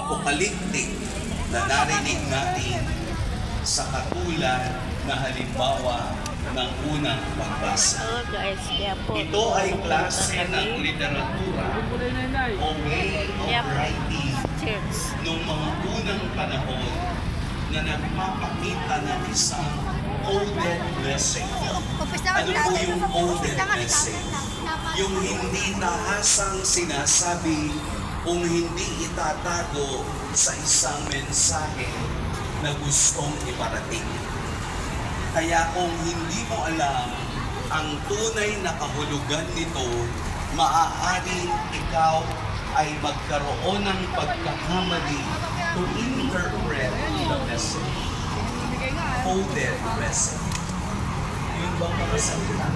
apocalyptic na narinig natin sa katulad na halimbawa ng unang pagbasa. Oh guys, kaya po. Ito ay klase ng literatura o way of writing Church. noong mga unang panahon na nagpapakita ng isang coded message. Ano po yung coded message? Yung hindi tahasang sinasabi kung hindi itatago sa isang mensahe na gustong iparating. Kaya kung hindi mo alam ang tunay na kahulugan nito, maaaring ikaw ay magkaroon ng pagkakamali to interpret the message. Coded message. Yun bang mga salita?